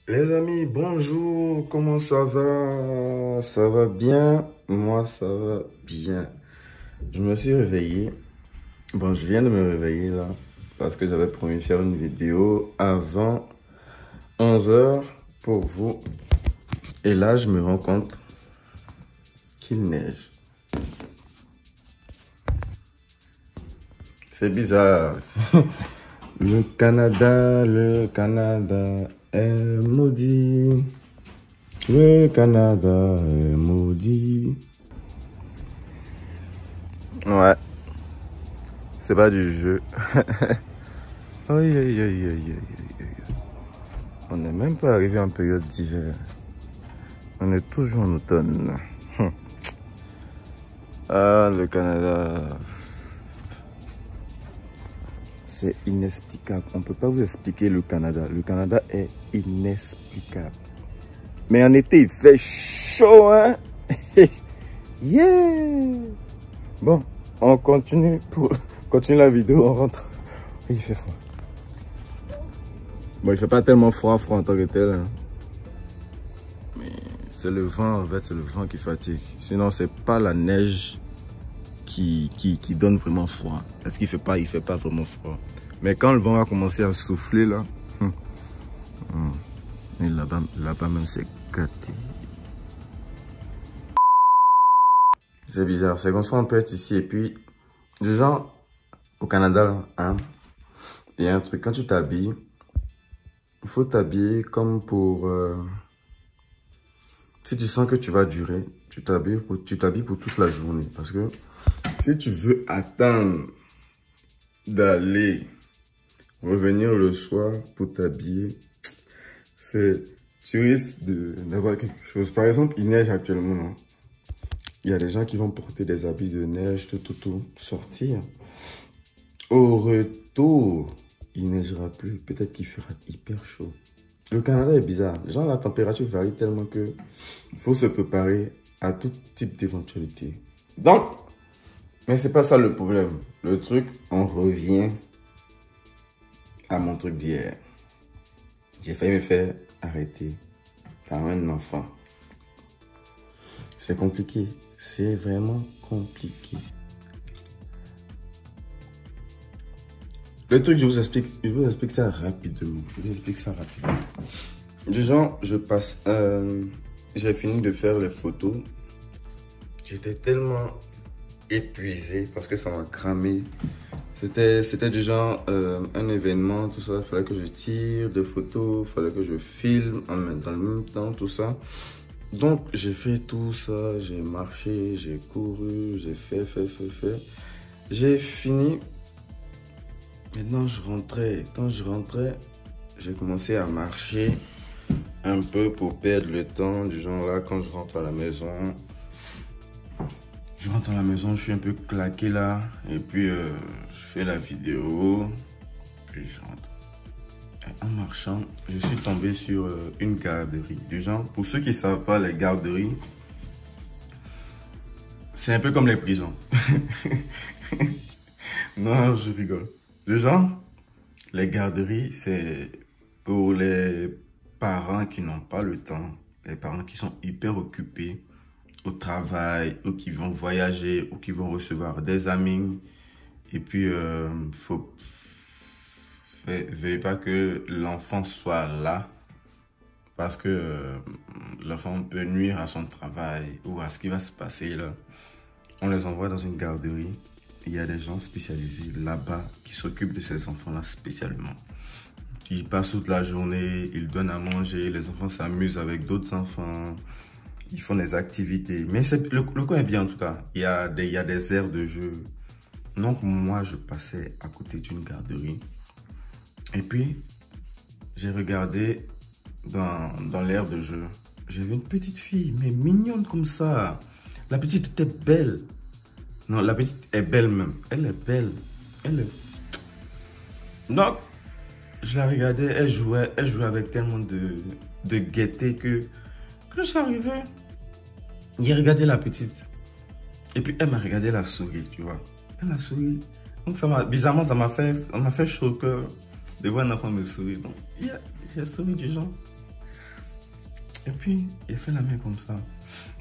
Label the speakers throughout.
Speaker 1: Les amis, bonjour, comment ça va? Ça va bien? Moi, ça va bien. Je me suis réveillé. Bon, je viens de me réveiller là, parce que j'avais promis faire une vidéo avant 11 h pour vous. Et là, je me rends compte qu'il neige. C'est bizarre. Le Canada est maudit. Le Canada est maudit. Ouais. C'est pas du jeu. Aïe, aïe, aïe, aïe, aïe, aïe. On n'est même pas arrivé en période d'hiver. On est toujours en automne. Ah, le Canada. C'est inexplicable. On ne peut pas vous expliquer le Canada. Le Canada est inexplicable. Mais en été, il fait chaud, hein? Yeah! Bon, on continue pour continuer la vidéo. On rentre. Il fait froid. Bon, il fait pas tellement froid en tant que tel. Hein. Mais c'est le vent, en fait, c'est le vent qui fatigue. Sinon, c'est pas la neige qui donne vraiment froid. Parce qu'il fait pas vraiment froid. Mais quand le vent va commencer à souffler là, et là-bas même c'est gâté. C'est bizarre, c'est comme ça on peut être ici et puis, genre, au Canada là, hein, il y a un truc, quand tu t'habilles, il faut t'habiller comme pour, si tu sens que tu vas durer, tu t'habilles pour toute la journée. Parce que si tu veux attendre d'aller revenir le soir pour t'habiller, tu risques d'avoir quelque chose. Par exemple, il neige actuellement. Non? Il y a des gens qui vont porter des habits de neige, tout, sortir. Au retour, il neigera plus. Peut-être qu'il fera hyper chaud. Le Canada est bizarre. Genre, la température varie tellement que il faut se préparer à tout type d'éventualité. Donc, mais c'est pas ça le problème. Le truc, on revient à mon truc d'hier. J'ai failli me faire arrêter par un enfant. C'est compliqué. C'est vraiment compliqué. Le truc, je vous explique ça rapidement. Genre, je passe... j'ai fini de faire les photos. J'étais tellement épuisé parce que ça m'a cramé. C'était du genre un événement, tout ça. Il fallait que je tire des photos, il fallait que je filme dans le même temps, tout ça. Donc, j'ai fait tout ça. J'ai marché, j'ai couru, j'ai fait. J'ai fini. Maintenant, je rentrais. Quand je rentrais, j'ai commencé à marcher un peu pour perdre le temps. Du genre là, quand je rentre à la maison, je suis un peu claqué là. Et puis, je fais la vidéo. Puis je rentre. Et en marchant, je suis tombé sur une garderie. Du genre, pour ceux qui ne savent pas, les garderies, c'est un peu comme les prisons. Non, je rigole. Du genre, les garderies, c'est pour les parents qui n'ont pas le temps, les parents qui sont hyper occupés au travail, ou qui vont voyager, ou qui vont recevoir des amis. Et puis, veuillez pas que l'enfant soit là, parce que l'enfant peut nuire à son travail, ou à ce qui va se passer là. On les envoie dans une garderie. Il y a des gens spécialisés là-bas qui s'occupent de ces enfants-là spécialement. Ils passent toute la journée, ils donnent à manger, les enfants s'amusent avec d'autres enfants, ils font des activités. Mais le coin est bien en tout cas, il y a des aires de jeu. Donc moi, je passais à côté d'une garderie. Et puis, j'ai regardé dans l'aire de jeu. J'ai vu une petite fille, mais mignonne comme ça. La petite était belle. Non, la petite est belle même. Elle est belle. Donc, je la regardais, elle jouait avec tellement de gaieté que je suis arrivé. J'ai regardé la petite. Et puis, elle m'a regardé la souris, tu vois. Elle a souri. Donc, bizarrement, ça m'a fait chaud au cœur de voir un enfant me sourire. Donc, j'ai souri du genre. Et puis, il a fait la main comme ça.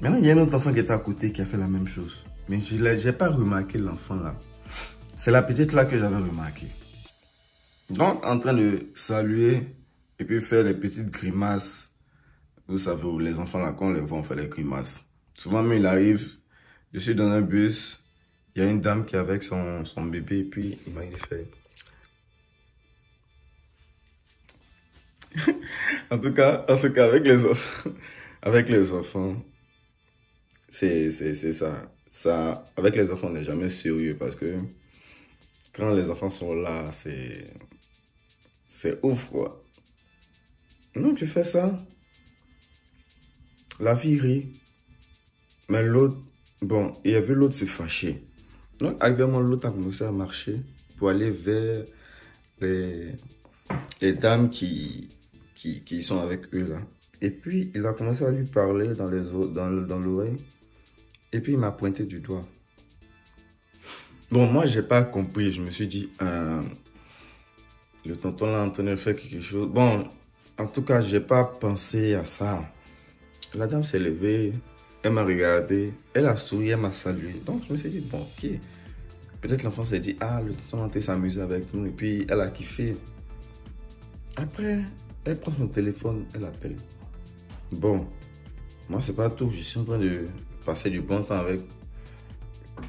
Speaker 1: Maintenant, il y a un autre enfant qui était à côté qui a fait la même chose. Mais je n'ai pas remarqué l'enfant là. C'est la petite là que j'avais remarqué. Donc, en train de saluer et puis faire les petites grimaces. Vous savez, les enfants là, quand on les voit, on fait les grimaces. Souvent, même il arrive, je suis dans un bus, il y a une dame qui est avec son bébé et puis il m'a fait. En tout cas, avec les enfants, c'est ça. Avec les enfants, on n'est jamais sérieux parce que quand les enfants sont là, c'est ouf, quoi. Non, tu fais ça. La fille rit. Mais l'autre, bon, il a vu l'autre se fâcher. Donc, actuellement, l'autre a commencé à marcher pour aller vers les dames qui sont avec eux, là. Et puis, il a commencé à lui parler dans l'oreille. Et puis, il m'a pointé du doigt. Bon, moi, j'ai pas compris. Je me suis dit, le tonton là, Antonio fait quelque chose. Bon, en tout cas, j'ai pas pensé à ça. La dame s'est levée, elle m'a regardé, elle a souri, elle m'a salué. Donc, je me suis dit, bon, ok. Peut-être l'enfant s'est dit, ah, le tonton s'amuse avec nous. Et puis, elle a kiffé. Après, elle prend son téléphone, elle appelle. Bon, moi, c'est pas tout. Je suis en train de passer du bon temps avec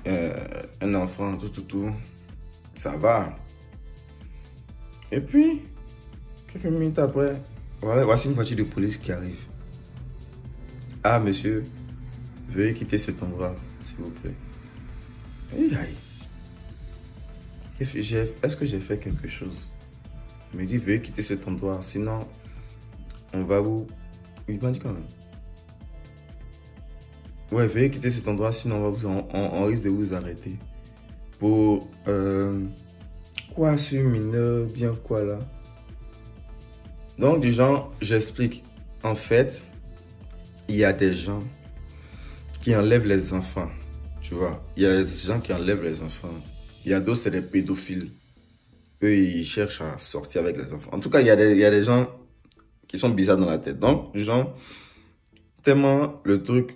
Speaker 1: un enfant, tout. Ça va. Et puis, quelques minutes après, voilà, voici une voiture de police qui arrive. Ah, monsieur, veuillez quitter cet endroit, s'il vous plaît. Aïe, aïe. Est-ce que j'ai fait quelque chose? Il me dit, veuillez quitter cet endroit, sinon, on va vous... Il m'a dit quand même. Ouais, veuillez quitter cet endroit, sinon on risque de vous arrêter. Pour... quoi, sur mineur, bien quoi là? Donc, du genre, j'explique. En fait, il y a des gens qui enlèvent les enfants. Tu vois, il y a des gens qui enlèvent les enfants. Il y a d'autres, c'est des pédophiles. Eux, ils cherchent à sortir avec les enfants. En tout cas, il y a des gens qui sont bizarres dans la tête. Donc, du genre, tellement le truc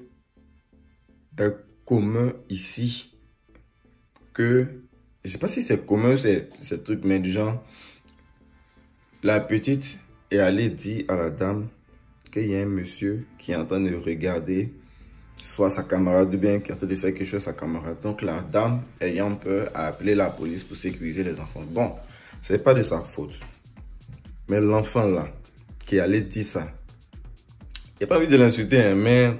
Speaker 1: est commun ici que, je sais pas si c'est commun, ce truc, mais du genre, la petite est allée dire à la dame qu'il y a un monsieur qui est en train de regarder soit sa camarade ou bien qui est en train de faire quelque chose à sa camarade. Donc la dame, ayant peur, a appelé la police pour sécuriser les enfants. Bon, c'est pas de sa faute. Mais l'enfant là, qui allait dire ça, il n'y a pas envie de l'insulter, hein, mais...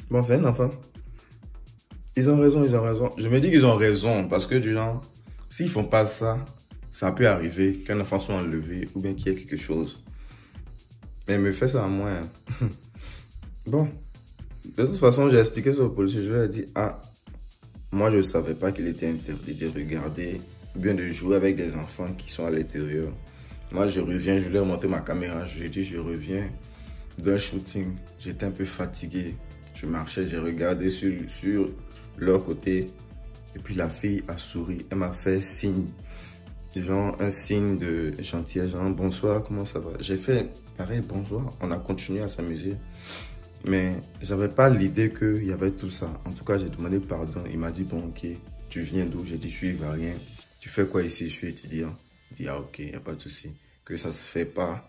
Speaker 1: Bon, c'est un enfant. Ils ont raison, ils ont raison. Je me dis qu'ils ont raison parce que du genre, s'ils font pas ça, ça peut arriver qu'un enfant soit enlevé ou bien qu'il y ait quelque chose. Mais il me fait ça à moi. Hein. Bon, de toute façon, j'ai expliqué ça au policier. Je lui ai dit, ah, moi je ne savais pas qu'il était interdit de regarder ou bien de jouer avec des enfants qui sont à l'intérieur. Moi, je reviens, je lui ai monté ma caméra. Je lui ai dit, je reviens d'un shooting. J'étais un peu fatigué. Je marchais, j'ai regardé sur leur côté. Et puis la fille a souri. Elle m'a fait signe. Genre un signe de gentillesse. Genre bonsoir, comment ça va? J'ai fait pareil, bonsoir. On a continué à s'amuser. Mais j'avais pas l'idée qu'il y avait tout ça. En tout cas, j'ai demandé pardon. Il m'a dit, bon, ok, tu viens d'où? J'ai dit, je suis ivoirien. Tu fais quoi ici? Je suis étudiant. Il dit, ah, ok, il n'y a pas de souci. Que ça se fait pas.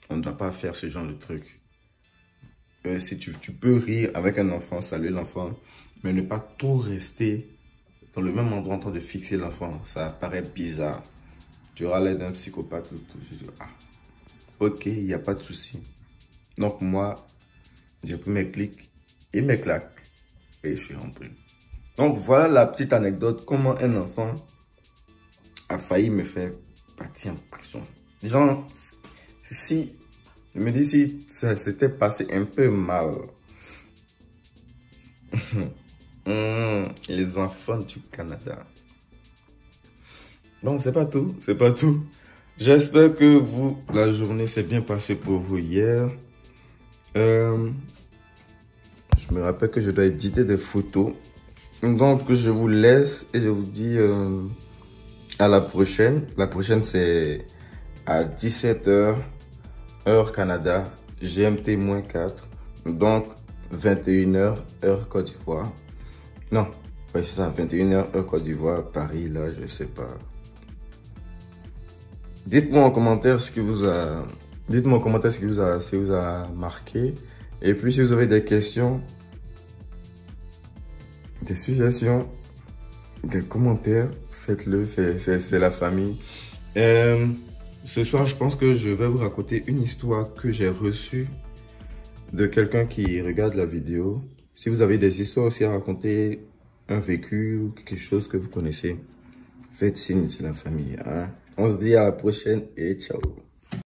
Speaker 1: On ne doit pas faire ce genre de truc. Si tu peux rire avec un enfant, saluer l'enfant, mais ne pas trop rester dans le même endroit en train de fixer l'enfant. Ça paraît bizarre. Tu auras l'air d'un psychopathe. Je dis, ah, ok, il n'y a pas de souci. Donc moi, j'ai pris mes clics et mes claques et je suis rentré. Donc voilà la petite anecdote, comment un enfant a failli me faire partir en prison. Genre, si, je me dis si ça s'était passé un peu mal. Les enfants du Canada. Bon, c'est pas tout, c'est pas tout. J'espère que vous, la journée s'est bien passée pour vous hier. Je me rappelle que je dois éditer des photos. Donc, je vous laisse et je vous dis à la prochaine. La prochaine, c'est à 17 h heure Canada, GMT-4, donc 21h, heure Côte d'Ivoire. Non, ouais, c'est ça, 21h, heure Côte d'Ivoire, Paris, là, je sais pas. Dites-moi en commentaire ce qui vous a... Dites-moi en commentaire ce qui vous a marqué. Et puis, si vous avez des questions, des suggestions, des commentaires, faites-le, c'est la famille. Ce soir, je pense que je vais vous raconter une histoire que j'ai reçue de quelqu'un qui regarde la vidéo. Si vous avez des histoires aussi à raconter, un vécu ou quelque chose que vous connaissez, faites signe, c'est la famille. Hein? On se dit à la prochaine et ciao.